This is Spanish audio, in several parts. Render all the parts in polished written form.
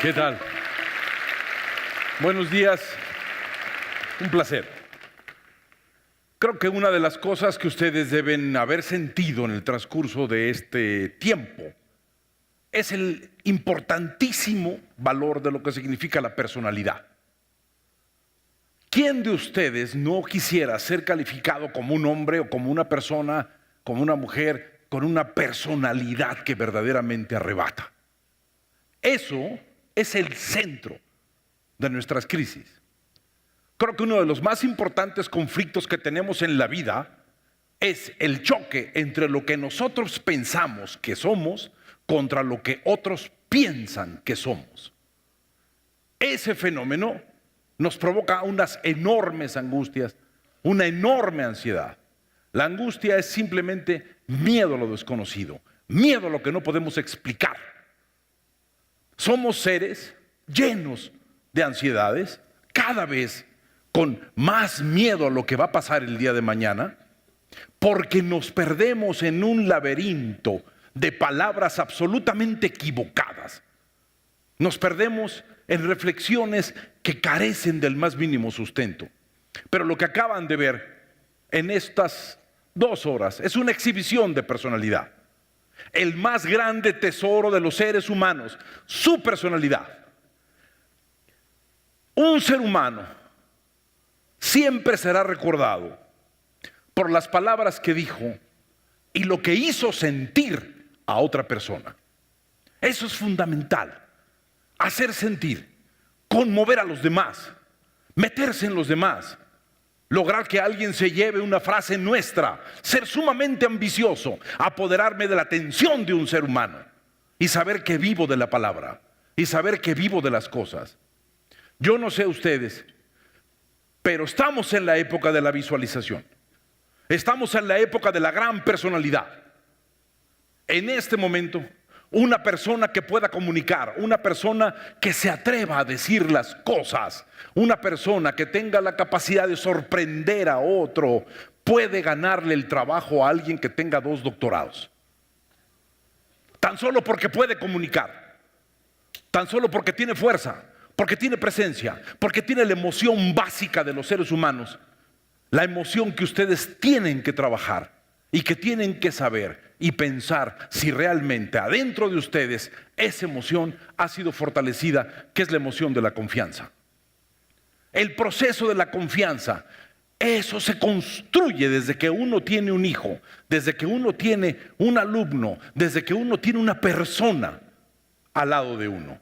¿Qué tal? Buenos días, un placer. Creo que una de las cosas que ustedes deben haber sentido en el transcurso de este tiempo es el importantísimo valor de lo que significa la personalidad. ¿Quién de ustedes no quisiera ser calificado como un hombre o como una persona, como una mujer, con una personalidad que verdaderamente arrebata? Eso es el centro de nuestras crisis. Creo que uno de los más importantes conflictos que tenemos en la vida es el choque entre lo que nosotros pensamos que somos contra lo que otros piensan que somos. Ese fenómeno nos provoca unas enormes angustias, una enorme ansiedad. La angustia es simplemente miedo a lo desconocido, miedo a lo que no podemos explicar. Somos seres llenos de ansiedades, cada vez con más miedo a lo que va a pasar el día de mañana, porque nos perdemos en un laberinto de palabras absolutamente equivocadas. Nos perdemos en reflexiones que carecen del más mínimo sustento. Pero lo que acaban de ver en estas 2 horas es una exhibición de personalidad. El más grande tesoro de los seres humanos, su personalidad. Un ser humano siempre será recordado por las palabras que dijo y lo que hizo sentir a otra persona. Eso es fundamental. Hacer sentir, conmover a los demás, meterse en los demás, lograr que alguien se lleve una frase nuestra, ser sumamente ambicioso, apoderarme de la atención de un ser humano y saber que vivo de la palabra y saber que vivo de las cosas. Yo no sé ustedes, pero estamos en la época de la visualización. Estamos en la época de la gran personalidad. En este momento, una persona que pueda comunicar, una persona que se atreva a decir las cosas, una persona que tenga la capacidad de sorprender a otro, puede ganarle el trabajo a alguien que tenga 2 doctorados. Tan solo porque puede comunicar, tan solo porque tiene fuerza, porque tiene presencia, porque tiene la emoción básica de los seres humanos, la emoción que ustedes tienen que trabajar y que tienen que saber y pensar si realmente adentro de ustedes esa emoción ha sido fortalecida, que es la emoción de la confianza. El proceso de la confianza, eso se construye desde que uno tiene un hijo, desde que uno tiene un alumno, desde que uno tiene una persona al lado de uno.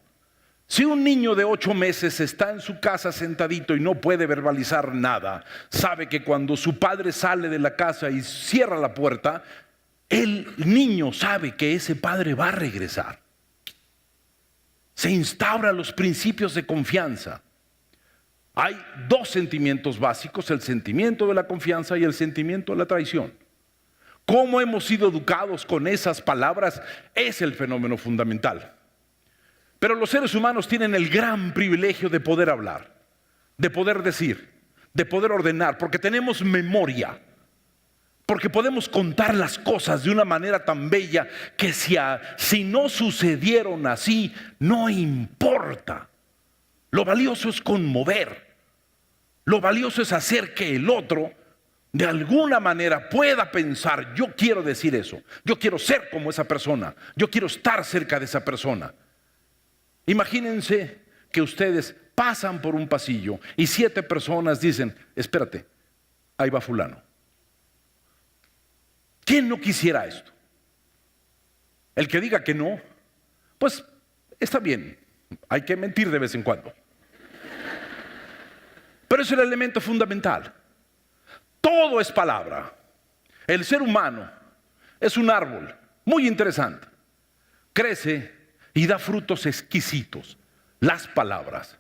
Si un niño de 8 meses está en su casa sentadito y no puede verbalizar nada, sabe que cuando su padre sale de la casa y cierra la puerta, el niño sabe que ese padre va a regresar. Se instauran los principios de confianza. Hay 2 sentimientos básicos, el sentimiento de la confianza y el sentimiento de la traición. ¿Cómo hemos sido educados con esas palabras? Es el fenómeno fundamental. Pero los seres humanos tienen el gran privilegio de poder hablar, de poder decir, de poder ordenar, porque tenemos memoria, porque podemos contar las cosas de una manera tan bella que si no sucedieron así, no importa. Lo valioso es conmover, lo valioso es hacer que el otro de alguna manera pueda pensar: yo quiero decir eso, yo quiero ser como esa persona, yo quiero estar cerca de esa persona. Imagínense que ustedes pasan por un pasillo y 7 personas dicen: espérate, ahí va fulano. ¿Quién no quisiera esto? El que diga que no, pues está bien, hay que mentir de vez en cuando. Pero es el elemento fundamental. Todo es palabra. El ser humano es un árbol muy interesante. Crece y da frutos exquisitos, las palabras.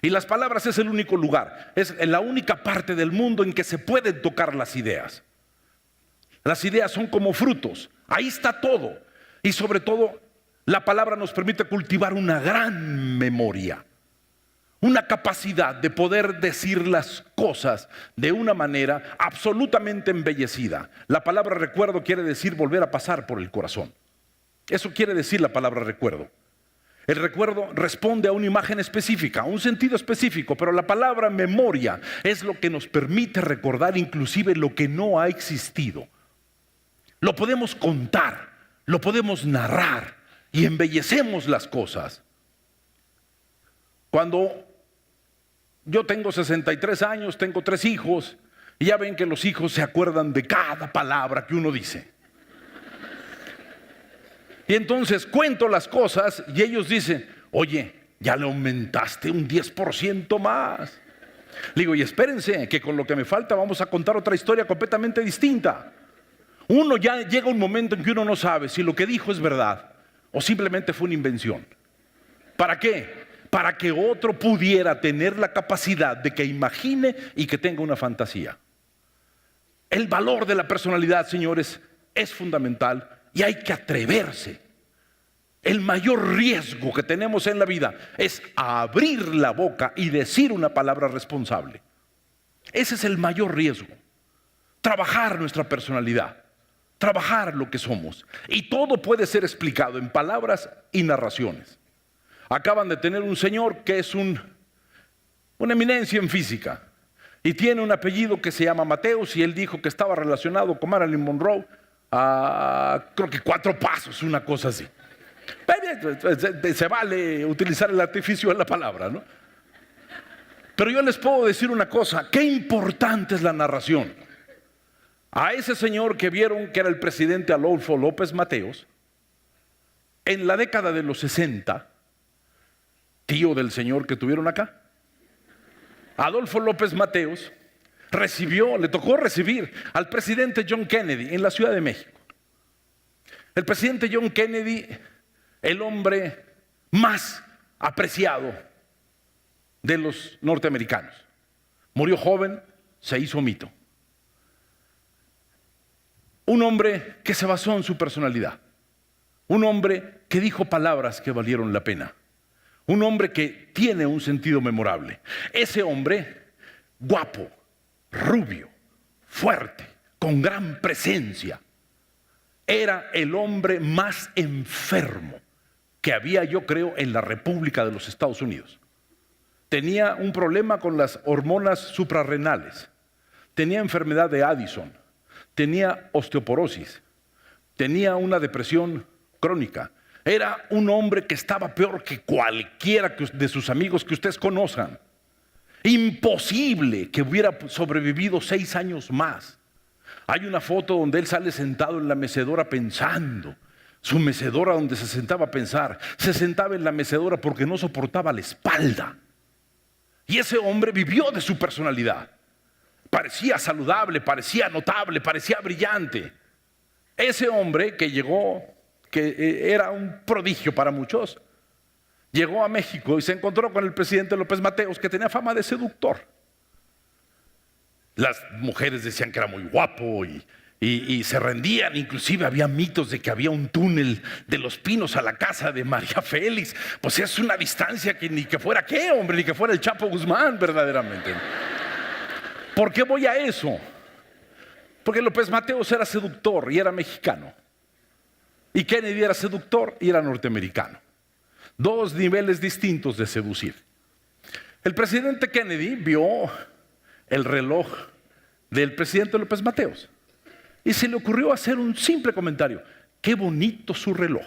Y las palabras es el único lugar, es la única parte del mundo en que se pueden tocar las ideas. Las ideas son como frutos, ahí está todo. Y sobre todo, la palabra nos permite cultivar una gran memoria, una capacidad de poder decir las cosas de una manera absolutamente embellecida. La palabra recuerdo quiere decir volver a pasar por el corazón. Eso quiere decir la palabra recuerdo. El recuerdo responde a una imagen específica, a un sentido específico, pero la palabra memoria es lo que nos permite recordar inclusive lo que no ha existido. Lo podemos contar, lo podemos narrar y embellecemos las cosas. Cuando yo tengo 63 años, tengo 3 hijos, y ya ven que los hijos se acuerdan de cada palabra que uno dice. Y entonces cuento las cosas y ellos dicen, oye, ya le aumentaste un 10% más. Le digo, y espérense, que con lo que me falta vamos a contar otra historia completamente distinta. Uno ya llega un momento en que uno no sabe si lo que dijo es verdad o simplemente fue una invención. ¿Para qué? Para que otro pudiera tener la capacidad de que imagine y que tenga una fantasía. El valor de la personalidad, señores, es fundamental y hay que atreverse. El mayor riesgo que tenemos en la vida es abrir la boca y decir una palabra responsable. Ese es el mayor riesgo. Trabajar nuestra personalidad, trabajar lo que somos. Y todo puede ser explicado en palabras y narraciones. Acaban de tener un señor que es una eminencia en física y tiene un apellido que se llama Mateos, y él dijo que estaba relacionado con Marilyn Monroe a creo que 4 pasos, una cosa así. Se vale utilizar el artificio de la palabra, ¿no? Pero yo les puedo decir una cosa, qué importante es la narración. A ese señor que vieron que era el presidente Adolfo López Mateos, en la década de los 60, tío del señor que tuvieron acá, Adolfo López Mateos le tocó recibir al presidente John Kennedy en la Ciudad de México. El presidente John Kennedy, el hombre más apreciado de los norteamericanos, murió joven, se hizo mito. Un hombre que se basó en su personalidad, un hombre que dijo palabras que valieron la pena, un hombre que tiene un sentido memorable. Ese hombre, guapo, rubio, fuerte, con gran presencia, era el hombre más enfermo que había, yo creo, en la República de los Estados Unidos. Tenía un problema con las hormonas suprarrenales, tenía enfermedad de Addison, tenía osteoporosis, tenía una depresión crónica. Era un hombre que estaba peor que cualquiera de sus amigos que ustedes conozcan. Imposible que hubiera sobrevivido 6 años más. Hay una foto donde él sale sentado en la mecedora pensando. Su mecedora donde se sentaba a pensar. Se sentaba en la mecedora porque no soportaba la espalda. Y ese hombre vivió de su personalidad. Parecía saludable, parecía notable, parecía brillante. Ese hombre que llegó, que era un prodigio para muchos, llegó a México y se encontró con el presidente López Mateos, que tenía fama de seductor. Las mujeres decían que era muy guapo y se rendían. Inclusive había mitos de que había un túnel de Los Pinos a la casa de María Félix. Pues es una distancia que ni que fuera qué, hombre, ni que fuera el Chapo Guzmán verdaderamente. ¿Por qué voy a eso? Porque López Mateos era seductor y era mexicano. Y Kennedy era seductor y era norteamericano. 2 niveles distintos de seducir. El presidente Kennedy vio el reloj del presidente López Mateos y se le ocurrió hacer un simple comentario: qué bonito su reloj.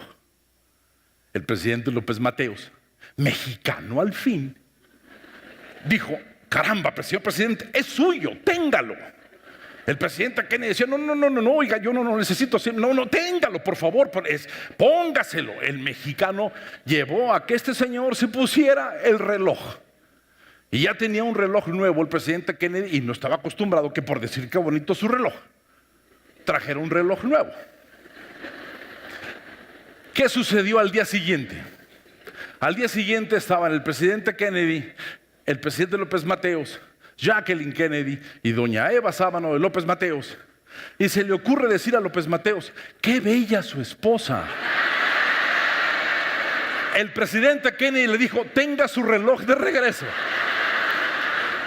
El presidente López Mateos, mexicano al fin, dijo: caramba, señor presidente, es suyo, téngalo. El presidente Kennedy decía: no, oiga, yo no necesito, no, téngalo, por favor, póngaselo. El mexicano llevó a que este señor se pusiera el reloj. Y ya tenía un reloj nuevo el presidente Kennedy y no estaba acostumbrado que por decir qué bonito su reloj, trajera un reloj nuevo. ¿Qué sucedió al día siguiente? Al día siguiente estaban el presidente Kennedy, el presidente López Mateos, Jacqueline Kennedy y doña Eva Sábano de López Mateos. Y se le ocurre decir a López Mateos: qué bella su esposa. El presidente Kennedy le dijo: tenga su reloj de regreso.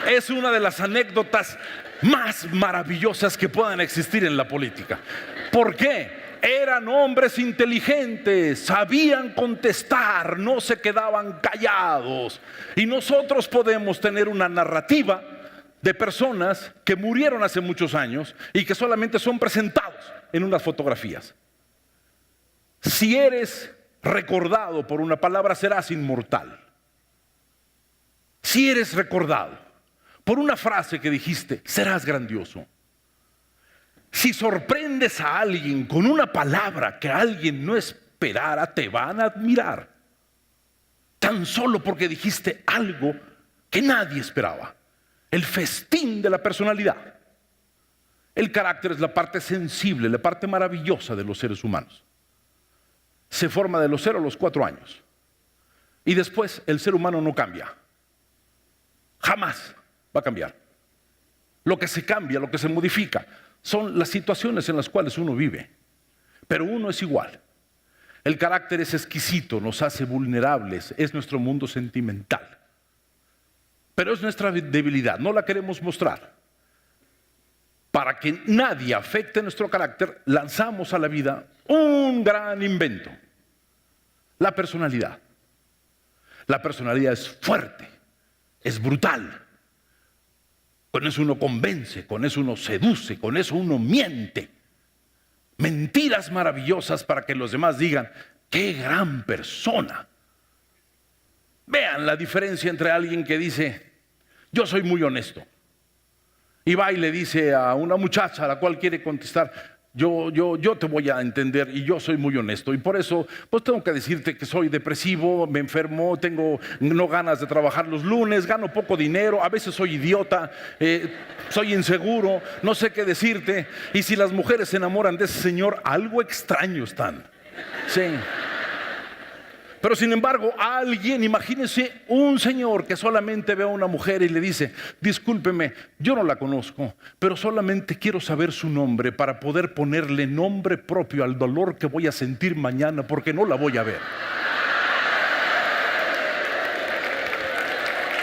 Es una de las anécdotas más maravillosas que puedan existir en la política. ¿Por qué? Eran hombres inteligentes, sabían contestar, no se quedaban callados. Y nosotros podemos tener una narrativa de personas que murieron hace muchos años y que solamente son presentados en unas fotografías. Si eres recordado por una palabra, serás inmortal. Si eres recordado por una frase que dijiste, serás grandioso. Si sorprendes a alguien con una palabra que alguien no esperara, te van a admirar. Tan solo porque dijiste algo que nadie esperaba. El festín de la personalidad. El carácter es la parte sensible, la parte maravillosa de los seres humanos. Se forma de los 0 a los 4 años. Y después el ser humano no cambia. Jamás va a cambiar. Lo que se cambia, lo que se modifica, son las situaciones en las cuales uno vive. Pero uno es igual. El carácter es exquisito, nos hace vulnerables, es nuestro mundo sentimental. Pero es nuestra debilidad, no la queremos mostrar. Para que nadie afecte nuestro carácter, lanzamos a la vida un gran invento: la personalidad. La personalidad es fuerte, es brutal. Con eso uno convence, con eso uno seduce, con eso uno miente. Mentiras maravillosas para que los demás digan, ¡qué gran persona! Vean la diferencia entre alguien que dice, yo soy muy honesto, y va y le dice a una muchacha a la cual quiere contestar, yo te voy a entender y yo soy muy honesto, y por eso pues tengo que decirte que soy depresivo, me enfermo, tengo no ganas de trabajar los lunes, gano poco dinero, a veces soy idiota, soy inseguro, no sé qué decirte. Y si las mujeres se enamoran de ese señor, algo extraño están. Sí. Pero sin embargo, alguien, imagínense un señor que solamente ve a una mujer y le dice, discúlpeme, yo no la conozco, pero solamente quiero saber su nombre para poder ponerle nombre propio al dolor que voy a sentir mañana porque no la voy a ver.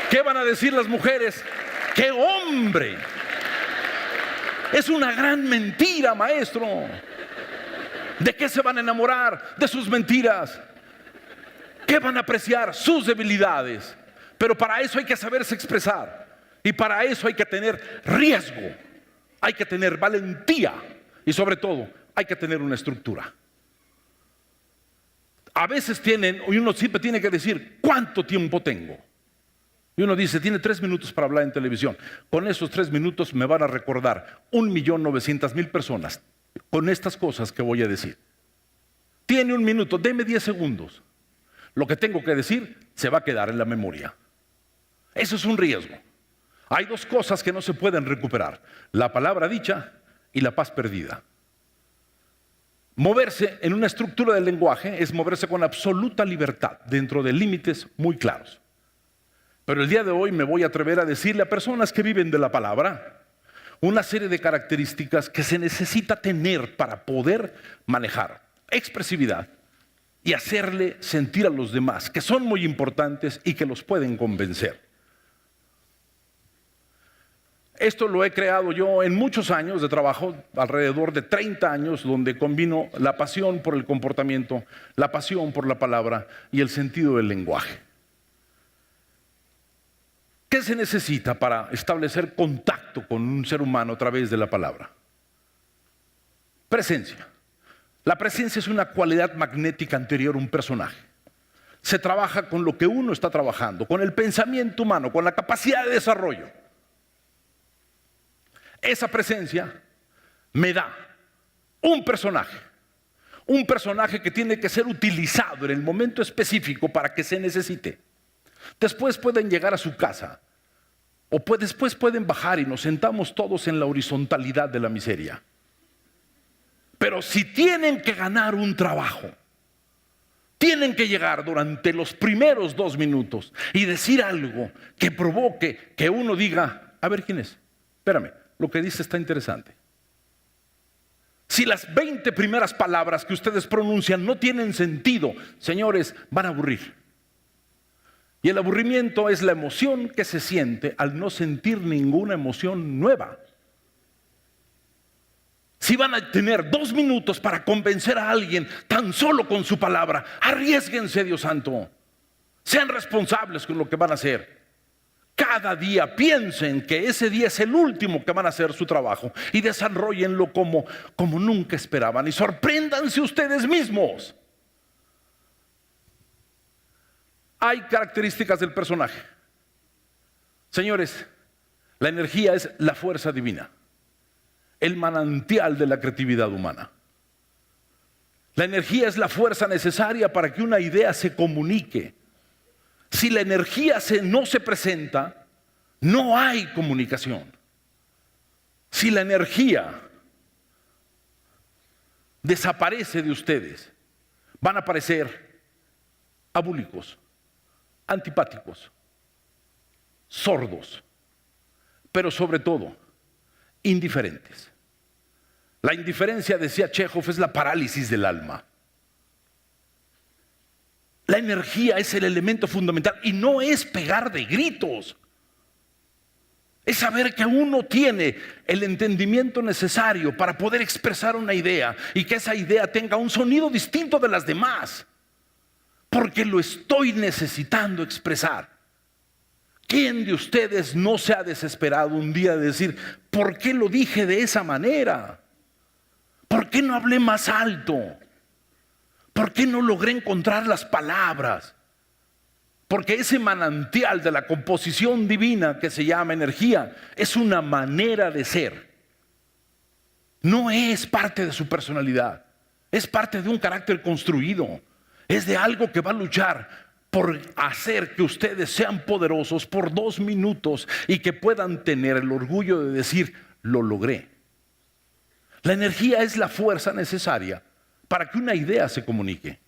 ¿Qué van a decir las mujeres? ¡Qué hombre! Es una gran mentira, maestro. ¿De qué se van a enamorar? De sus mentiras. ¿Qué van a apreciar? Sus debilidades. Pero para eso hay que saberse expresar. Y para eso hay que tener riesgo. Hay que tener valentía. Y sobre todo, hay que tener una estructura. A veces y uno siempre tiene que decir, ¿cuánto tiempo tengo? Y uno dice, tiene 3 minutos para hablar en televisión. Con esos 3 minutos me van a recordar 1.900.000 personas con estas cosas que voy a decir. Tiene 1 minuto, deme 10 segundos. Lo que tengo que decir se va a quedar en la memoria. Eso es un riesgo. Hay 2 cosas que no se pueden recuperar: la palabra dicha y la paz perdida. Moverse en una estructura del lenguaje es moverse con absoluta libertad dentro de límites muy claros. Pero el día de hoy me voy a atrever a decirle a personas que viven de la palabra una serie de características que se necesita tener para poder manejar expresividad y hacerle sentir a los demás que son muy importantes y que los pueden convencer. Esto lo he creado yo en muchos años de trabajo, alrededor de 30 años, donde combino la pasión por el comportamiento, la pasión por la palabra y el sentido del lenguaje. ¿Qué se necesita para establecer contacto con un ser humano a través de la palabra? Presencia. La presencia es una cualidad magnética anterior a un personaje. Se trabaja con lo que uno está trabajando, con el pensamiento humano, con la capacidad de desarrollo. Esa presencia me da un personaje que tiene que ser utilizado en el momento específico para que se necesite. Después pueden llegar a su casa o después pueden bajar y nos sentamos todos en la horizontalidad de la miseria. Pero si tienen que ganar un trabajo, tienen que llegar durante los primeros 2 minutos y decir algo que provoque que uno diga, a ver quién es, espérame, lo que dice está interesante. Si las 20 primeras palabras que ustedes pronuncian no tienen sentido, señores, van a aburrir. Y el aburrimiento es la emoción que se siente al no sentir ninguna emoción nueva. Si van a tener 2 minutos para convencer a alguien tan solo con su palabra, arriésguense, Dios santo. Sean responsables con lo que van a hacer. Cada día piensen que ese día es el último que van a hacer su trabajo y desarróllenlo como nunca esperaban y sorpréndanse ustedes mismos. Hay características del personaje. Señores, la energía es la fuerza divina, el manantial de la creatividad humana. La energía es la fuerza necesaria para que una idea se comunique. Si la energía no se presenta, no hay comunicación. Si la energía desaparece de ustedes, van a parecer abúlicos, antipáticos, sordos, pero sobre todo, indiferentes. La indiferencia, decía Chekhov, es la parálisis del alma. La energía es el elemento fundamental y no es pegar de gritos. Es saber que uno tiene el entendimiento necesario para poder expresar una idea y que esa idea tenga un sonido distinto de las demás, porque lo estoy necesitando expresar. ¿Quién de ustedes no se ha desesperado un día de decir, ¿por qué lo dije de esa manera? ¿Por qué no hablé más alto? ¿Por qué no logré encontrar las palabras? Porque ese manantial de la composición divina que se llama energía es una manera de ser. No es parte de su personalidad, es parte de un carácter construido. Es de algo que va a luchar por hacer que ustedes sean poderosos por 2 minutos y que puedan tener el orgullo de decir, lo logré. La energía es la fuerza necesaria para que una idea se comunique.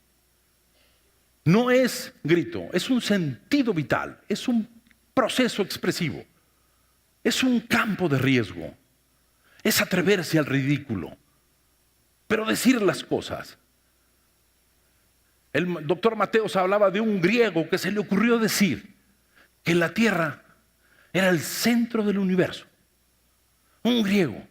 No es grito, es un sentido vital, es un proceso expresivo, es un campo de riesgo, es atreverse al ridículo, pero decir las cosas. El doctor Mateos hablaba de un griego que se le ocurrió decir que la Tierra era el centro del universo. Un griego.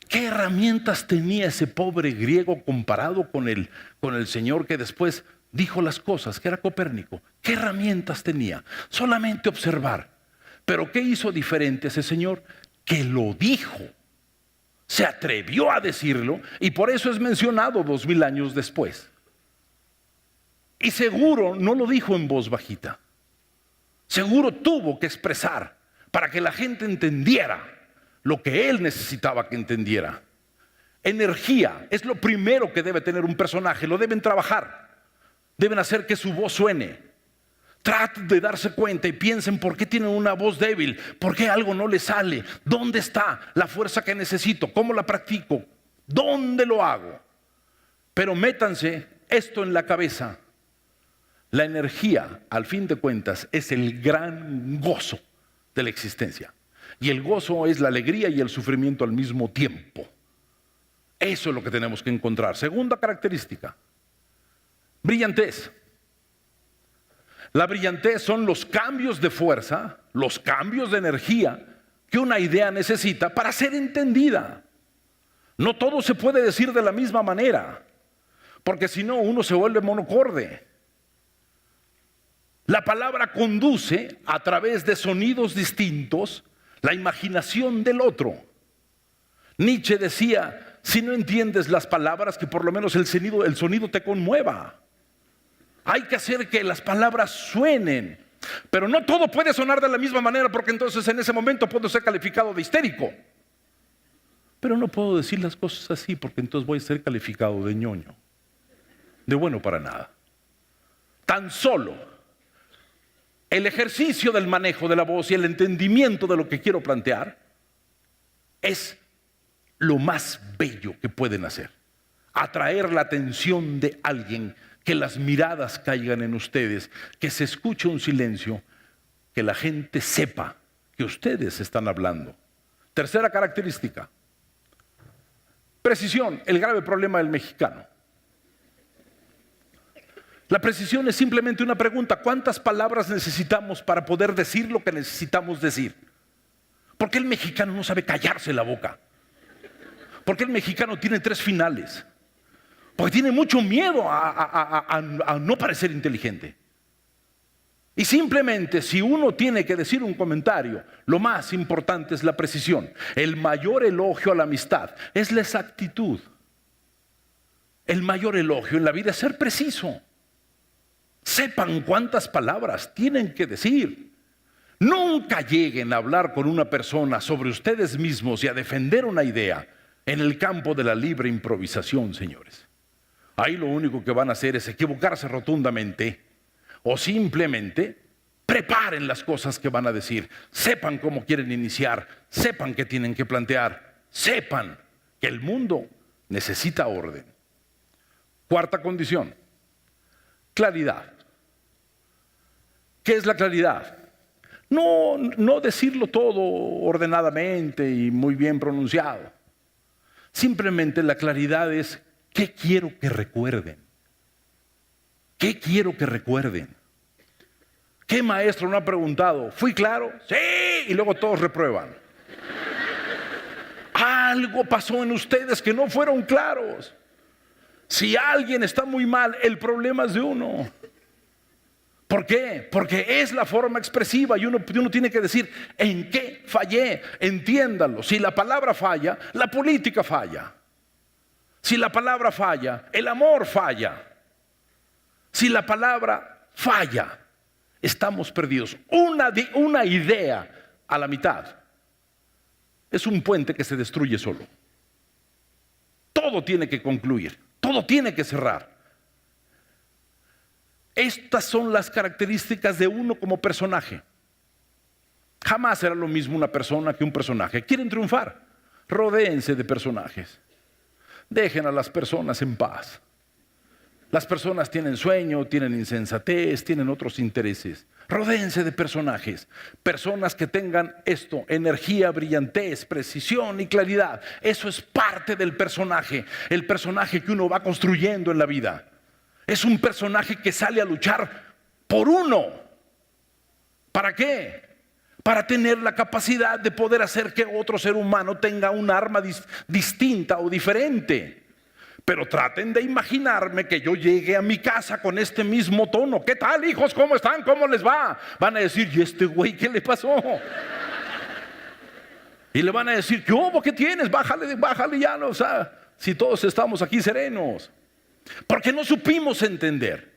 ¿Qué herramientas tenía ese pobre griego comparado con el señor que después dijo las cosas, que era Copérnico? ¿Qué herramientas tenía? Solamente observar. Pero ¿qué hizo diferente ese señor? Que lo dijo. Se atrevió a decirlo y por eso es mencionado 2000 años después. Y seguro no lo dijo en voz bajita. Seguro tuvo que expresar para que la gente entendiera lo que él necesitaba que entendiera. Energía es lo primero que debe tener un personaje. Lo deben trabajar. Deben hacer que su voz suene. Traten de darse cuenta y piensen por qué tienen una voz débil, por qué algo no les sale, dónde está la fuerza que necesito, cómo la practico, dónde lo hago. Pero métanse esto en la cabeza. La energía, al fin de cuentas, es el gran gozo de la existencia. Y el gozo es la alegría y el sufrimiento al mismo tiempo. Eso es lo que tenemos que encontrar. Segunda característica, brillantez. La brillantez son los cambios de fuerza, los cambios de energía que una idea necesita para ser entendida. No todo se puede decir de la misma manera, porque si no uno se vuelve monocorde. La palabra conduce a través de sonidos distintos la imaginación del otro. Nietzsche decía, si no entiendes las palabras, que por lo menos el sonido te conmueva. Hay que hacer que las palabras suenen, pero no todo puede sonar de la misma manera, porque entonces en ese momento puedo ser calificado de histérico. Pero no puedo decir las cosas así, porque entonces voy a ser calificado de ñoño, de bueno para nada. Tan solo el ejercicio del manejo de la voz y el entendimiento de lo que quiero plantear es lo más bello que pueden hacer. Atraer la atención de alguien, que las miradas caigan en ustedes, que se escuche un silencio, que la gente sepa que ustedes están hablando. Tercera característica, precisión, el grave problema del mexicano. La precisión es simplemente una pregunta: ¿cuántas palabras necesitamos para poder decir lo que necesitamos decir? ¿Por qué el mexicano no sabe callarse la boca? ¿Por qué el mexicano tiene 3 finales? Porque tiene mucho miedo a no parecer inteligente. Y simplemente, si uno tiene que decir un comentario, lo más importante es la precisión. El mayor elogio a la amistad es la exactitud. El mayor elogio en la vida es ser preciso. Sepan cuántas palabras tienen que decir. Nunca lleguen a hablar con una persona sobre ustedes mismos y a defender una idea en el campo de la libre improvisación, señores. Ahí lo único que van a hacer es equivocarse rotundamente, o simplemente preparen las cosas que van a decir. Sepan cómo quieren iniciar, sepan qué tienen que plantear, sepan que el mundo necesita orden. Cuarta condición, claridad. ¿Qué es la claridad? No decirlo todo ordenadamente y muy bien pronunciado. Simplemente la claridad es: ¿qué quiero que recuerden? ¿Qué quiero que recuerden? ¿Qué maestro no ha preguntado? ¿Fui claro? Sí, y luego todos reprueban. Algo pasó en ustedes que no fueron claros. Si alguien está muy mal, el problema es de uno. ¿Por qué? Porque es la forma expresiva y uno tiene que decir en qué fallé. Entiéndanlo. Si la palabra falla, la política falla. Si la palabra falla, el amor falla. Si la palabra falla, estamos perdidos. Una idea a la mitad es un puente que se destruye solo. Todo tiene que concluir, todo tiene que cerrar. Estas son las características de uno como personaje. Jamás será lo mismo una persona que un personaje. ¿Quieren triunfar? Rodéense de personajes. Dejen a las personas en paz. Las personas tienen sueño, tienen insensatez, tienen otros intereses. Rodéense de personajes. Personas que tengan esto: energía, brillantez, precisión y claridad. Eso es parte del personaje. El personaje que uno va construyendo en la vida. Es un personaje que sale a luchar por uno. ¿Para qué? Para tener la capacidad de poder hacer que otro ser humano tenga un arma distinta o diferente. Pero traten de imaginarme que yo llegue a mi casa con este mismo tono. ¿Qué tal, hijos? ¿Cómo están? ¿Cómo les va? Van a decir: ¿y este güey qué le pasó? Y le van a decir: ¿qué hubo? ¿Qué tienes? Bájale ya. O sea, si todos estamos aquí serenos. Porque no supimos entender.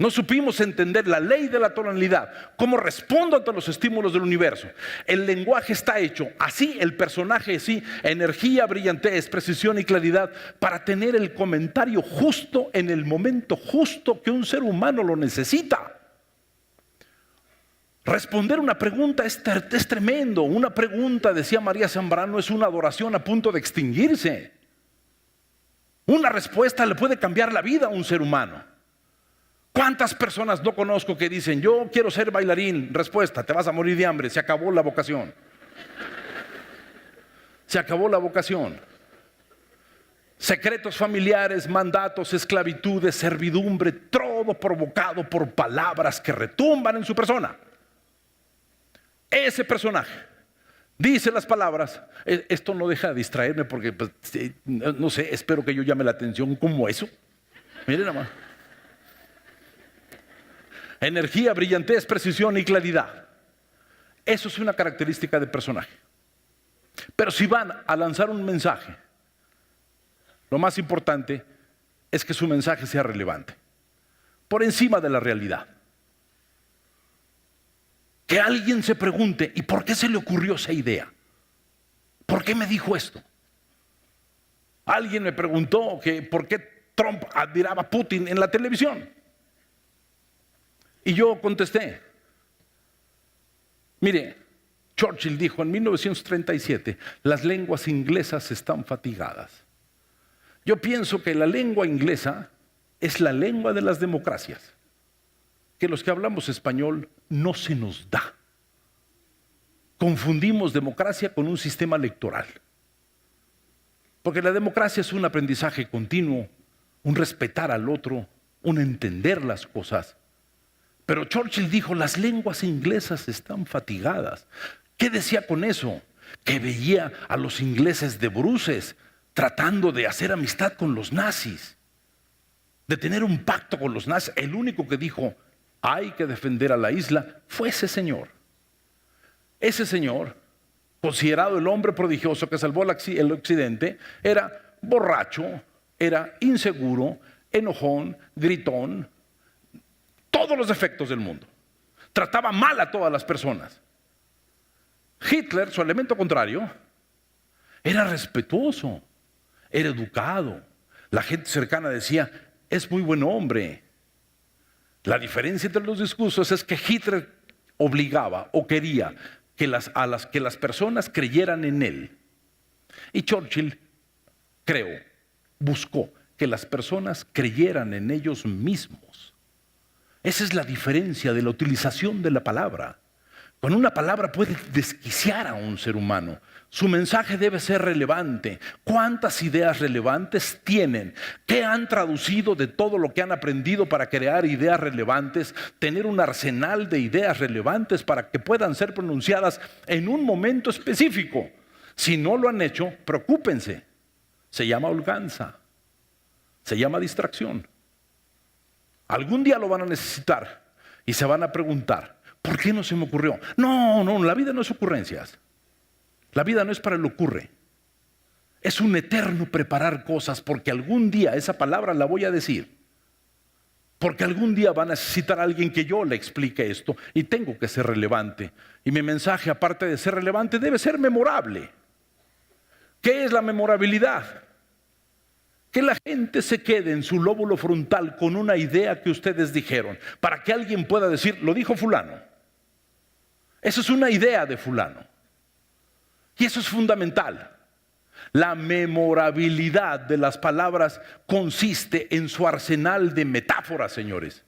No supimos entender la ley de la tonalidad, cómo respondo ante los estímulos del universo. El lenguaje está hecho así, el personaje así: energía, brillantez, precisión y claridad, para tener el comentario justo en el momento justo que un ser humano lo necesita. Responder una pregunta es tremendo. Una pregunta, decía María Zambrano, es una adoración a punto de extinguirse. Una respuesta le puede cambiar la vida a un ser humano. ¿Cuántas personas no conozco que dicen: yo quiero ser bailarín? Respuesta: te vas a morir de hambre, se acabó la vocación. Se acabó la vocación. Secretos familiares, mandatos, esclavitudes, servidumbre, todo provocado por palabras que retumban en su persona. Ese personaje dice las palabras. Esto no deja de distraerme porque, pues, no sé, espero que yo llame la atención como eso. Miren nada más. Energía, brillantez, precisión y claridad. Eso es una característica de personaje. Pero si van a lanzar un mensaje, lo más importante es que su mensaje sea relevante, por encima de la realidad. Que alguien se pregunte: ¿y por qué se le ocurrió esa idea? ¿Por qué me dijo esto? Alguien me preguntó que por qué Trump admiraba a Putin en la televisión. Y yo contesté: mire, Churchill dijo en 1937, las lenguas inglesas están fatigadas. Yo pienso que la lengua inglesa es la lengua de las democracias, que los que hablamos español no se nos da. Confundimos democracia con un sistema electoral. Porque la democracia es un aprendizaje continuo, un respetar al otro, un entender las cosas. Pero Churchill dijo: las lenguas inglesas están fatigadas. ¿Qué decía con eso? que veía a los ingleses de bruces tratando de hacer amistad con los nazis, de tener un pacto con los nazis. El único que dijo, hay que defender a la isla, fue ese señor. Ese señor, considerado el hombre prodigioso que salvó el occidente, era borracho, era inseguro, enojón, gritón, todos los defectos del mundo. Trataba mal a todas las personas. Hitler, su elemento contrario, era respetuoso, era educado. La gente cercana decía, es muy buen hombre. La diferencia entre los discursos es que Hitler obligaba o quería que las personas creyeran en él. Y Churchill, creo, buscó que las personas creyeran en ellos mismos. Esa es la diferencia de la utilización de la palabra. Con una palabra puede desquiciar a un ser humano. Su mensaje debe ser relevante. ¿Cuántas ideas relevantes tienen? ¿Qué han traducido de todo lo que han aprendido para crear ideas relevantes? Tener un arsenal de ideas relevantes para que puedan ser pronunciadas en un momento específico. Si no lo han hecho, preocúpense. Se llama holganza. Se llama distracción. Algún día lo van a necesitar y se van a preguntar, ¿por qué no se me ocurrió? No, la vida no es ocurrencias. La vida no es para el ocurre. Es un eterno preparar cosas porque algún día esa palabra la voy a decir. Porque algún día va a necesitar a alguien que yo le explique esto y tengo que ser relevante. Y mi mensaje, aparte de ser relevante, debe ser memorable. ¿Qué es la memorabilidad? Que la gente se quede en su lóbulo frontal con una idea que ustedes dijeron, para que alguien pueda decir, lo dijo fulano. Esa es una idea de fulano. Y eso es fundamental. La memorabilidad de las palabras consiste en su arsenal de metáforas, señores.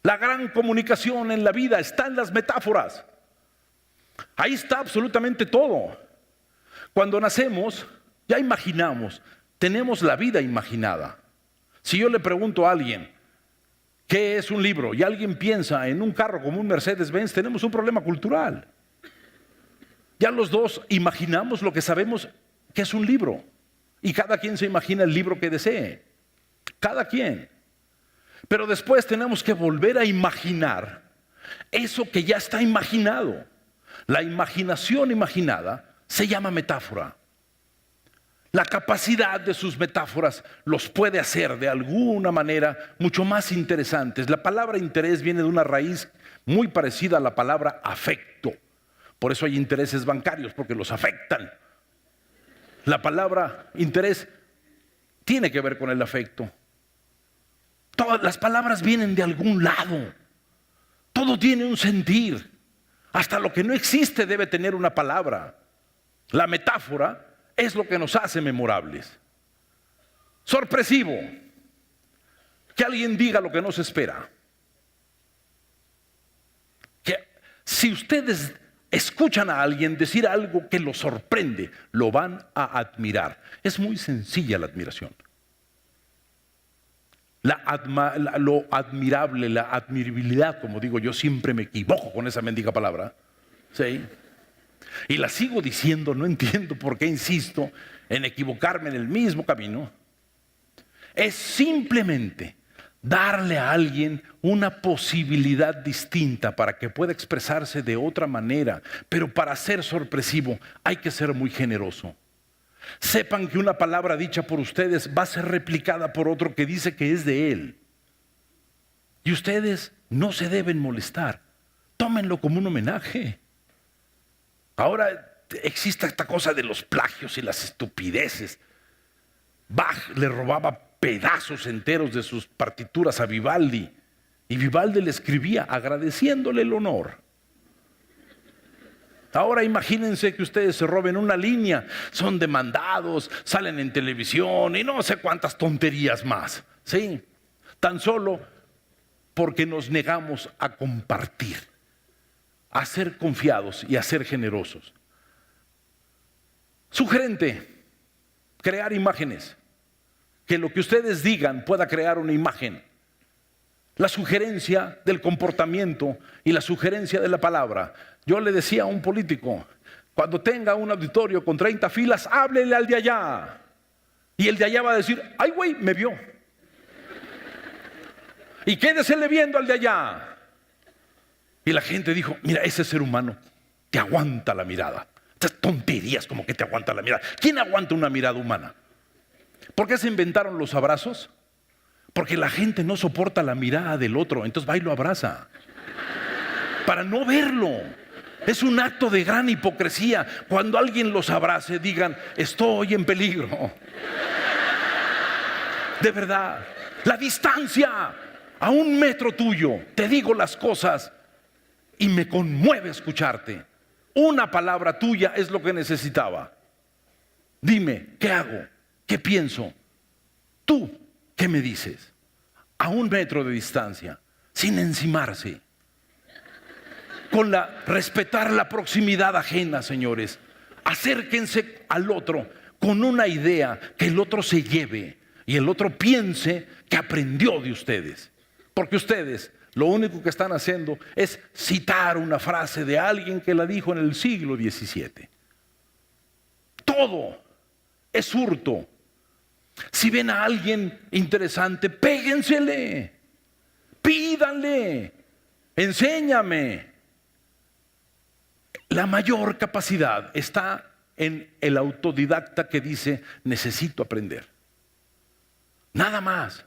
La gran comunicación en la vida está en las metáforas. Ahí está absolutamente todo. Cuando nacemos, ya imaginamos, tenemos la vida imaginada. Si yo le pregunto a alguien, ¿qué es un libro? Y alguien piensa en un carro como un Mercedes-Benz, tenemos un problema cultural. Ya los dos imaginamos lo que sabemos que es un libro. Y cada quien se imagina el libro que desee. Cada quien. Pero después tenemos que volver a imaginar eso que ya está imaginado. La imaginación imaginada se llama metáfora. La capacidad de sus metáforas los puede hacer de alguna manera mucho más interesantes. La palabra interés viene de una raíz muy parecida a la palabra afecto. Por eso hay intereses bancarios, porque los afectan. La palabra interés tiene que ver con el afecto. Todas las palabras vienen de algún lado. Todo tiene un sentir. Hasta lo que no existe debe tener una palabra. La metáfora es lo que nos hace memorables. Sorpresivo. Que alguien diga lo que no se espera. Que si ustedes escuchan a alguien decir algo que los sorprende, lo van a admirar. Es muy sencilla la admiración. Lo admirable, la admirabilidad, como digo yo, siempre me equivoco con esa mendiga palabra. ¿Sí? Y la sigo diciendo, no entiendo por qué insisto en equivocarme en el mismo camino. Es simplemente darle a alguien una posibilidad distinta para que pueda expresarse de otra manera. Pero para ser sorpresivo hay que ser muy generoso. Sepan que una palabra dicha por ustedes va a ser replicada por otro que dice que es de él. Y ustedes no se deben molestar. Tómenlo como un homenaje. Ahora existe esta cosa de los plagios y las estupideces. Bach le robaba pedazos enteros de sus partituras a Vivaldi y Vivaldi le escribía agradeciéndole el honor. Ahora imagínense que ustedes se roben una línea, son demandados, salen en televisión y no sé cuántas tonterías más, ¿sí? Tan solo porque nos negamos a compartir, a ser confiados y a ser generosos. Sugerente, crear imágenes. Que lo que ustedes digan pueda crear una imagen. La sugerencia del comportamiento y la sugerencia de la palabra. Yo le decía a un político Cuando tenga un auditorio con 30 filas, háblele al de allá. Y el de allá va a decir, ay güey, me vio. Y quédesele viendo al de allá. Y la gente dijo, mira, ese ser humano te aguanta la mirada. Estas tonterías como que te aguanta la mirada. ¿Quién aguanta una mirada humana? ¿Por qué se inventaron los abrazos? Porque la gente no soporta la mirada del otro, entonces va y lo abraza. Para no verlo. Es un acto de gran hipocresía. Cuando alguien los abrace, digan, estoy en peligro. De verdad. La distancia a 1 metro tuyo. Te digo las cosas y me conmueve escucharte. Una palabra tuya es lo que necesitaba. Dime, ¿qué hago? ¿Qué pienso? ¿Tú qué me dices? A 1 metro de distancia, sin encimarse. Respetar la proximidad ajena, señores. Acérquense al otro con una idea que el otro se lleve y el otro piense que aprendió de ustedes. Porque ustedes lo único que están haciendo es citar una frase de alguien que la dijo en el siglo XVII. Todo es hurto. Si ven a alguien interesante, péguensele, pídanle, enséñame. La mayor capacidad está en el autodidacta que dice, necesito aprender. Nada más.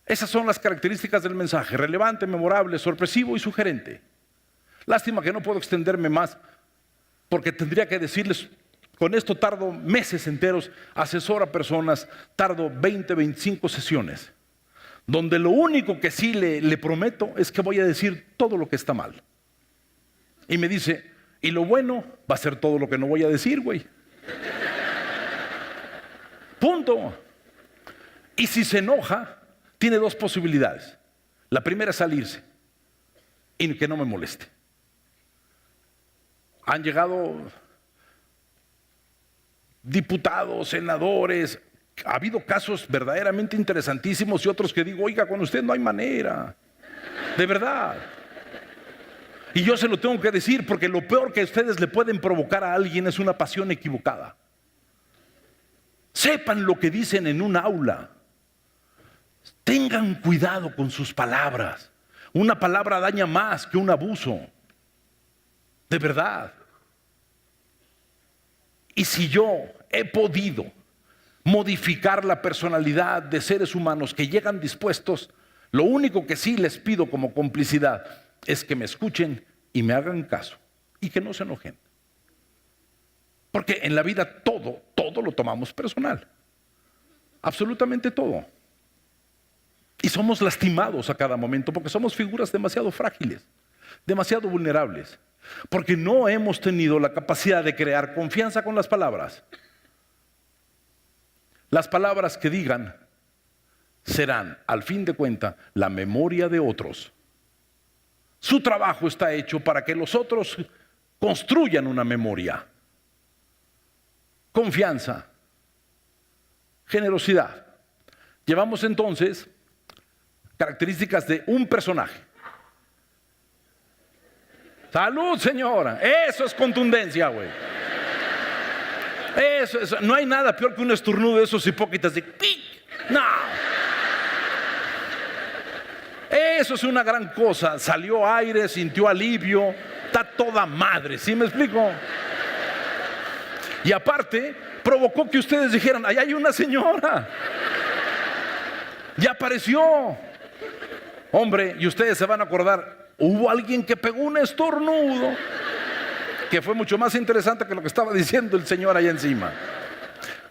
Esas son las características del mensaje: relevante, memorable, sorpresivo y sugerente. Lástima que no puedo extenderme más, porque tendría que decirles, con esto tardo meses enteros, asesoro a personas, tardo 20, 25 sesiones, donde lo único que sí le prometo es que voy a decir todo lo que está mal. Y me dice, y lo bueno va a ser todo lo que no voy a decir, güey. Punto. Y si se enoja, tiene 2 posibilidades. La primera es salirse y que no me moleste. Han llegado diputados, senadores, ha habido casos verdaderamente interesantísimos y otros que digo, oiga, con usted no hay manera. De verdad. Y yo se lo tengo que decir porque lo peor que ustedes le pueden provocar a alguien es una pasión equivocada. Sepan lo que dicen en un aula. Tengan cuidado con sus palabras. Una palabra daña más que un abuso. De verdad. Y si yo he podido modificar la personalidad de seres humanos que llegan dispuestos, lo único que sí les pido como complicidad es que me escuchen y me hagan caso y que no se enojen. Porque en la vida todo lo tomamos personal. Absolutamente todo. Y somos lastimados a cada momento porque somos figuras demasiado frágiles, demasiado vulnerables. Porque no hemos tenido la capacidad de crear confianza con las palabras. Las palabras que digan serán, al fin de cuentas, la memoria de otros. Su trabajo está hecho para que los otros construyan una memoria. Confianza, generosidad. Llevamos entonces características de un personaje. Salud, señora. Eso es contundencia, güey. Eso. No hay nada peor que un estornudo de esos hipócritas de ¡pic! No. Eso es una gran cosa. Salió aire, sintió alivio. Está toda madre, ¿sí me explico? Y aparte, provocó que ustedes dijeran, ahí hay una señora. Ya apareció. Hombre, y ustedes se van a acordar, hubo alguien que pegó un estornudo que fue mucho más interesante que lo que estaba diciendo el señor allá encima.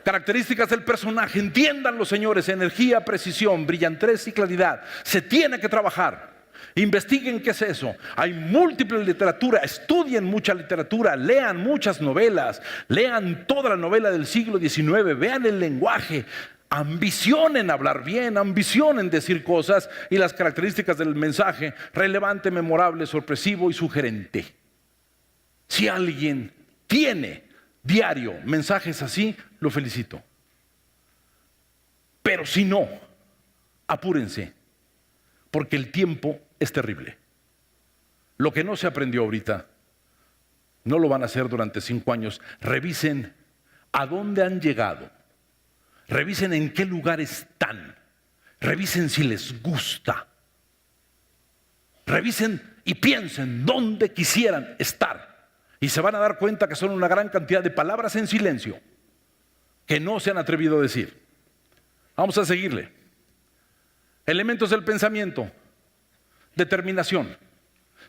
Características del personaje, entiendan los señores: energía, precisión, brillantez y claridad. Se tiene que trabajar. Investiguen qué es eso. Hay múltiple literatura, estudien mucha literatura, lean muchas novelas, lean toda la novela del siglo XIX, vean el lenguaje, ambicionen hablar bien, ambicionen decir cosas. Y las características del mensaje: relevante, memorable, sorpresivo y sugerente. Si alguien tiene diario mensajes así, lo felicito. Pero si no, apúrense, porque el tiempo es terrible. Lo que no se aprendió ahorita no lo van a hacer durante 5 años. Revisen a dónde han llegado. Revisen en qué lugar están. Revisen si les gusta. Revisen y piensen dónde quisieran estar. Y se van a dar cuenta que son una gran cantidad de palabras en silencio que no se han atrevido a decir. Vamos a seguirle. Elementos del pensamiento. Determinación.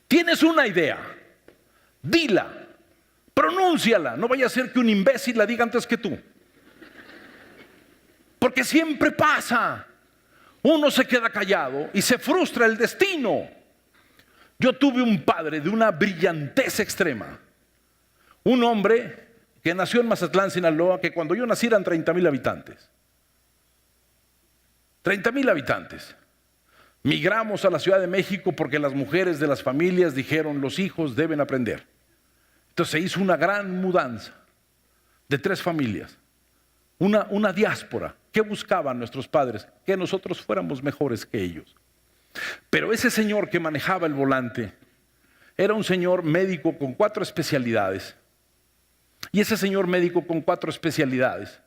Tienes una idea, dila, pronúnciala. No vaya a ser que un imbécil la diga antes que tú. Porque siempre pasa. Uno se queda callado y se frustra el destino. Yo tuve un padre de una brillantez extrema. Un hombre que nació en Mazatlán, Sinaloa, que cuando yo nací eran 30,000 habitantes. 30,000 habitantes. Migramos a la Ciudad de México porque las mujeres de las familias dijeron: los hijos deben aprender. Entonces se hizo una gran mudanza de 3 familias, una diáspora. ¿Qué buscaban nuestros padres? Que nosotros fuéramos mejores que ellos. Pero ese señor que manejaba el volante era un señor médico con 4 especialidades. Y ese señor médico con 4 especialidades,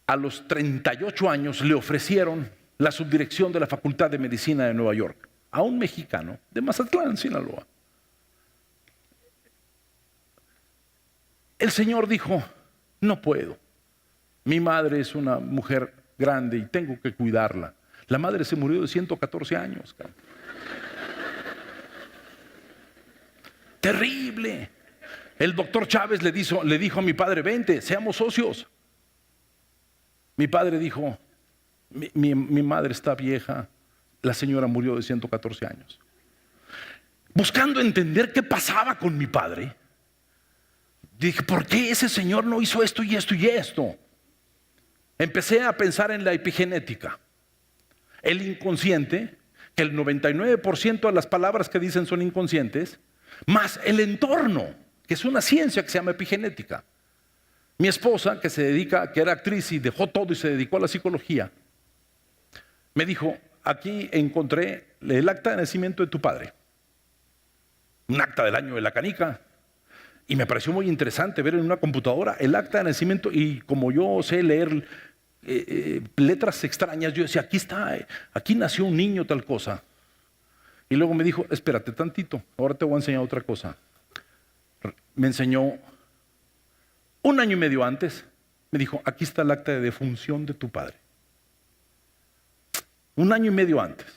a los 38 años le ofrecieron la subdirección de la Facultad de Medicina de Nueva York a un mexicano de Mazatlán, Sinaloa. El señor dijo: no puedo. Mi madre es una mujer grande y tengo que cuidarla. La madre se murió de 114 años. Terrible. El doctor Chávez le dijo a mi padre: vente, seamos socios. Mi padre dijo: mi madre está vieja, la señora murió de 114 años. Buscando entender qué pasaba con mi padre, dije: ¿por qué ese señor no hizo esto y esto y esto? Empecé a pensar en la epigenética. El inconsciente, que el 99% de las palabras que dicen son inconscientes, más el entorno, que es una ciencia que se llama epigenética. Mi esposa, que era actriz y dejó todo y se dedicó a la psicología, me dijo: aquí encontré el acta de nacimiento de tu padre, un acta del año de la canica. Y me pareció muy interesante ver en una computadora el acta de nacimiento, y como yo sé leer letras extrañas, yo decía: aquí está, aquí nació un niño tal cosa. Y luego me dijo: espérate tantito, ahora te voy a enseñar otra cosa. Me enseñó 1 año y medio antes, me dijo: aquí está el acta de defunción de tu padre. 1 año y medio antes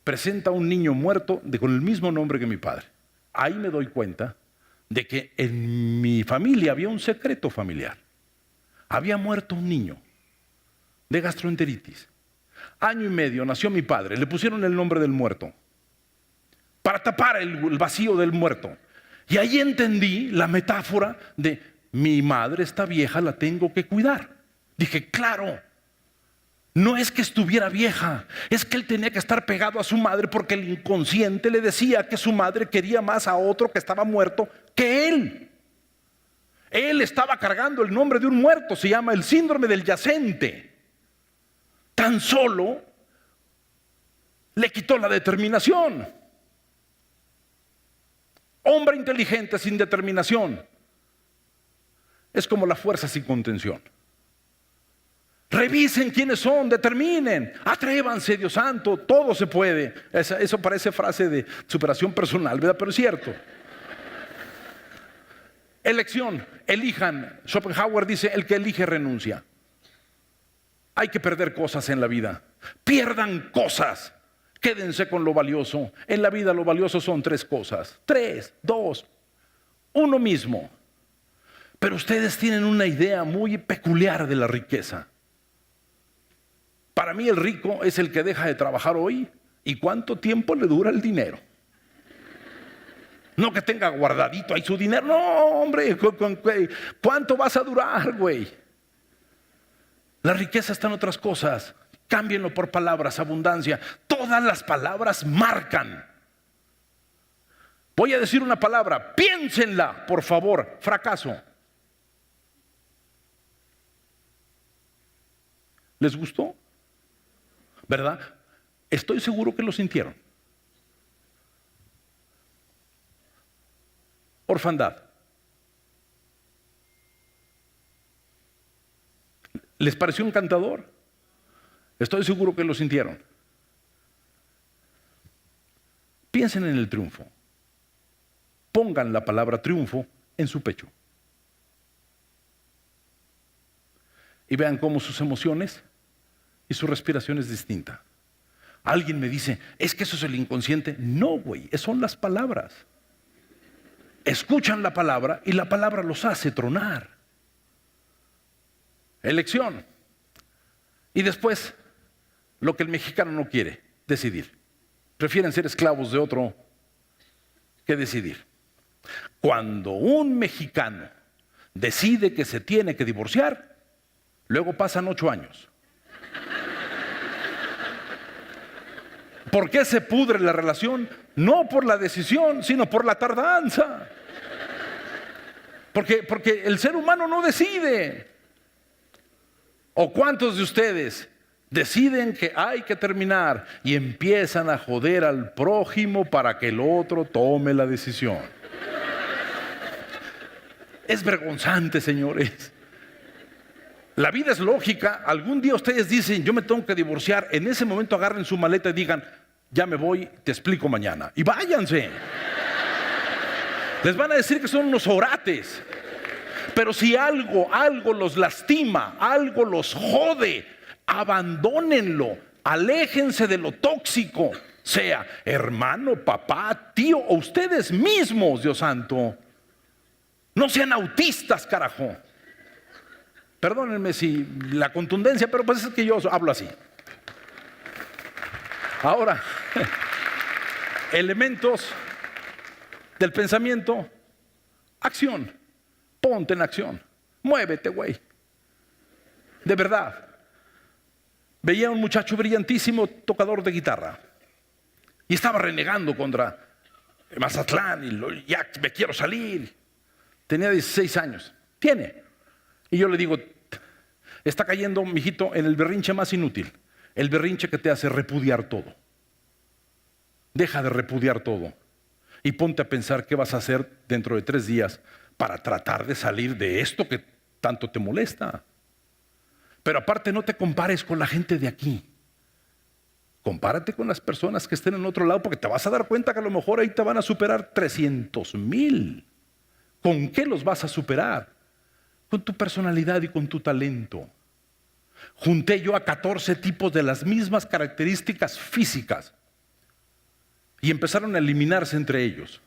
presenta un niño muerto con el mismo nombre que mi padre. Ahí me doy cuenta de que en mi familia había un secreto familiar. Había muerto un niño de gastroenteritis. 1 año y medio nació mi padre, le pusieron el nombre del muerto para tapar el vacío del muerto. Y ahí entendí la metáfora de: mi madre está vieja, la tengo que cuidar. Dije: claro, no es que estuviera vieja, es que él tenía que estar pegado a su madre porque el inconsciente le decía que su madre quería más a otro que estaba muerto que él. Él estaba cargando el nombre de un muerto, se llama el síndrome del yacente. Tan solo le quitó la determinación. Hombre inteligente sin determinación es como la fuerza sin contención. Revisen quiénes son, determinen, atrévanse, Dios santo, todo se puede. Eso parece frase de superación personal, ¿verdad? Pero es cierto. Elección, elijan. Schopenhauer dice: el que elige renuncia. Hay que perder cosas en la vida. Pierdan cosas. Quédense con lo valioso. En la vida lo valioso son 3 cosas. 3, 2, uno mismo. Pero ustedes tienen una idea muy peculiar de la riqueza. Para mí el rico es el que deja de trabajar hoy y cuánto tiempo le dura el dinero. No que tenga guardadito ahí su dinero. No, hombre, ¿cuánto vas a durar, güey? La riqueza está en otras cosas. Cámbienlo por palabras: abundancia. Todas las palabras marcan. Voy a decir una palabra, piénsenla, por favor: fracaso. ¿Les gustó? ¿Verdad? Estoy seguro que lo sintieron. orfandad. ¿Les pareció encantador? Estoy seguro que lo sintieron. Piensen en el triunfo. Pongan la palabra triunfo en su pecho. Y vean cómo sus emociones y su respiración es distinta. Alguien me dice, es que eso es el inconsciente. No, güey, son las palabras. Escuchan la palabra y la palabra los hace tronar. Elección. Y después, lo que el mexicano no quiere, decidir. Prefieren ser esclavos de otro que decidir. Cuando un mexicano decide que se tiene que divorciar, luego pasan 8 años. ¿Por qué se pudre la relación? No por la decisión, sino por la tardanza. Porque el ser humano no decide. ¿O cuántos de ustedes deciden que hay que terminar y empiezan a joder al prójimo para que el otro tome la decisión? Es vergonzante, señores. La vida es lógica. Algún día ustedes dicen, yo me tengo que divorciar. En ese momento agarren su maleta y digan, ya me voy, te explico mañana. Y váyanse. Les van a decir que son unos orates. Pero si algo los lastima, algo los jode, abandónenlo. Aléjense de lo tóxico. Sea hermano, papá, tío o ustedes mismos, Dios santo. No sean autistas, carajo. Perdónenme si la contundencia, pero pues es que yo hablo así. Ahora, elementos del pensamiento, acción. Ponte en acción. Muévete, güey. De verdad. Veía a un muchacho brillantísimo, tocador de guitarra. Y estaba renegando contra Mazatlán. Y ya me quiero salir. Tenía 16 años. Y yo le digo, está cayendo, mijito, en el berrinche más inútil. El berrinche que te hace repudiar todo. Deja de repudiar todo. Y ponte a pensar qué vas a hacer dentro de 3 días para tratar de salir de esto que tanto te molesta. Pero aparte no te compares con la gente de aquí. Compárate con las personas que estén en otro lado porque te vas a dar cuenta que a lo mejor ahí te van a superar 300,000. ¿Con qué los vas a superar? Con tu personalidad y con tu talento. Junté yo a 14 tipos de las mismas características físicas y empezaron a eliminarse entre ellos.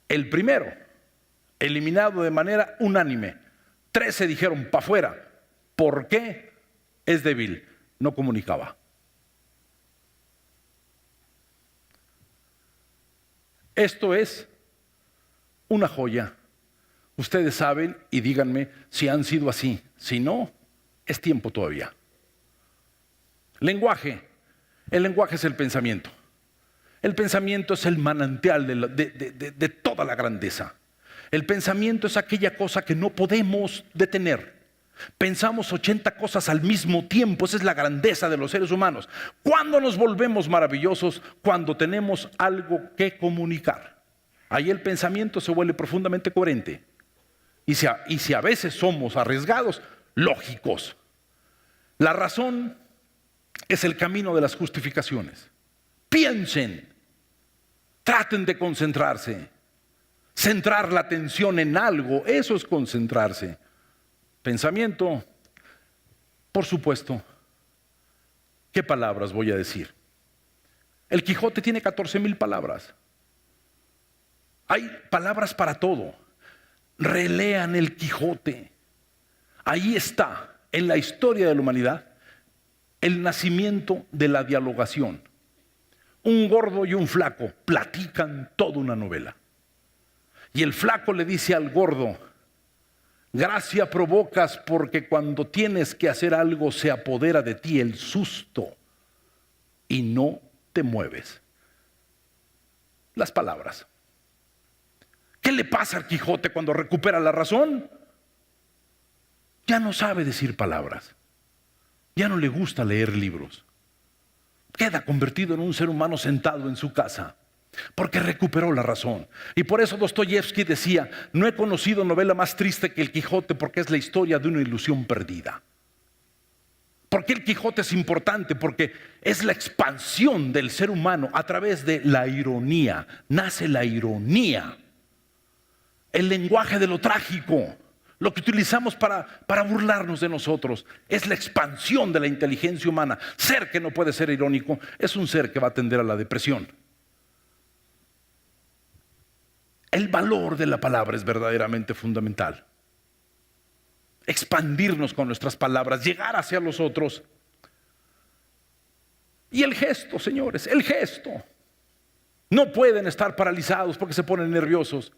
El primero, eliminado de manera unánime. 13 dijeron para afuera. ¿Por qué? Es débil, no comunicaba. Esto es una joya. Ustedes saben y díganme si han sido así. Si no, es tiempo todavía. Lenguaje. El lenguaje es el pensamiento. El pensamiento es el manantial de toda la grandeza. El pensamiento es aquella cosa que no podemos detener. Pensamos 80 cosas al mismo tiempo. Esa es la grandeza de los seres humanos. ¿Cuándo nos volvemos maravillosos? Cuando tenemos algo que comunicar. Ahí el pensamiento se vuelve profundamente coherente. Y si a veces somos arriesgados, lógicos. La razón es el camino de las justificaciones. Piensen, traten de concentrarse. Centrar la atención en algo, eso es concentrarse. Pensamiento, por supuesto. ¿Qué palabras voy a decir? El Quijote tiene 14,000 palabras. Hay palabras para todo. Relean el Quijote. Ahí está, en la historia de la humanidad, el nacimiento de la dialogación. Un gordo y un flaco platican toda una novela. Y el flaco le dice al gordo, gracia provocas porque cuando tienes que hacer algo se apodera de ti el susto y no te mueves. Las palabras. ¿Qué le pasa al Quijote cuando recupera la razón? Ya no sabe decir palabras. Ya no le gusta leer libros. Queda convertido en un ser humano sentado en su casa. porque recuperó la razón. Y por eso Dostoyevsky decía: no he conocido novela más triste que El Quijote, porque es la historia de una ilusión perdida. ¿Por qué El Quijote es importante? Porque es la expansión del ser humano a través de la ironía. Nace la ironía, el lenguaje de lo trágico, lo que utilizamos para burlarnos de nosotros. Es la expansión de la inteligencia humana. Ser que no puede ser irónico es un ser que va a tender a la depresión. El valor de la palabra es verdaderamente fundamental. Expandirnos con nuestras palabras, llegar hacia los otros. Y el gesto, señores, el gesto. No pueden estar paralizados porque se ponen nerviosos.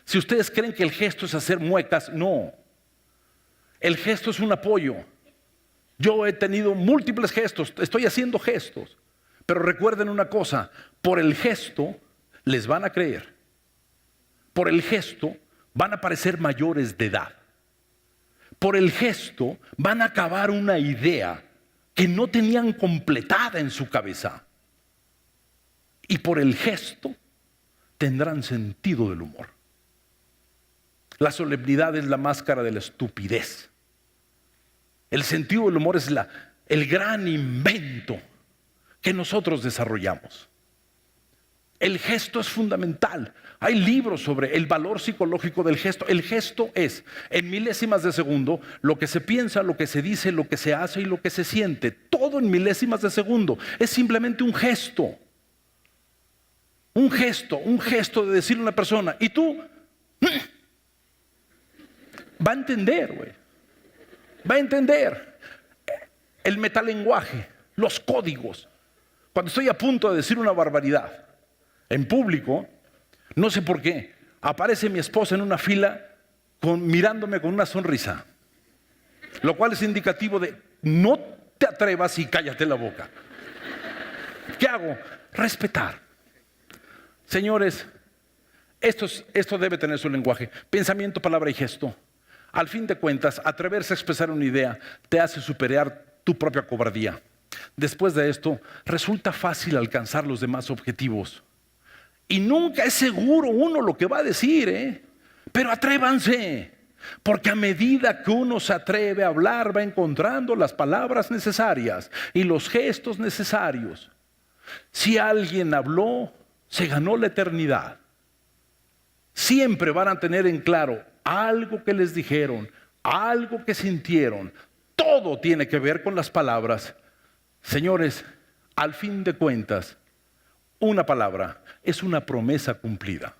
Si ustedes creen que el gesto es hacer muecas, no. El gesto es un apoyo. Yo he tenido múltiples gestos, estoy haciendo gestos. Pero recuerden una cosa: por el gesto les van a creer. Por el gesto van a parecer mayores de edad. Por el gesto van a acabar una idea que no tenían completada en su cabeza. Y por el gesto tendrán sentido del humor. La solemnidad es la máscara de la estupidez. El sentido del humor es el gran invento que nosotros desarrollamos. El gesto es fundamental. Hay libros sobre el valor psicológico del gesto. El gesto es, en milésimas de segundo, lo que se piensa, lo que se dice, lo que se hace y lo que se siente. Todo en milésimas de segundo. Es simplemente un gesto. Un gesto de decirle a una persona: ¿y tú? Va a entender, güey. Va a entender. El metalenguaje, los códigos. Cuando estoy a punto de decir una barbaridad en público, no sé por qué, aparece mi esposa en una fila mirándome con una sonrisa, lo cual es indicativo de: no te atrevas y cállate la boca. ¿Qué hago? Respetar. Señores, esto debe tener su lenguaje: pensamiento, palabra y gesto. Al fin de cuentas, atreverse a expresar una idea te hace superar tu propia cobardía. Después de esto, resulta fácil alcanzar los demás objetivos. Y nunca es seguro uno lo que va a decir, pero atrévanse, porque a medida que uno se atreve a hablar, va encontrando las palabras necesarias y los gestos necesarios. Si alguien habló, se ganó la eternidad. Siempre van a tener en claro algo que les dijeron, algo que sintieron. Todo tiene que ver con las palabras. Señores, al fin de cuentas, una palabra es una promesa cumplida.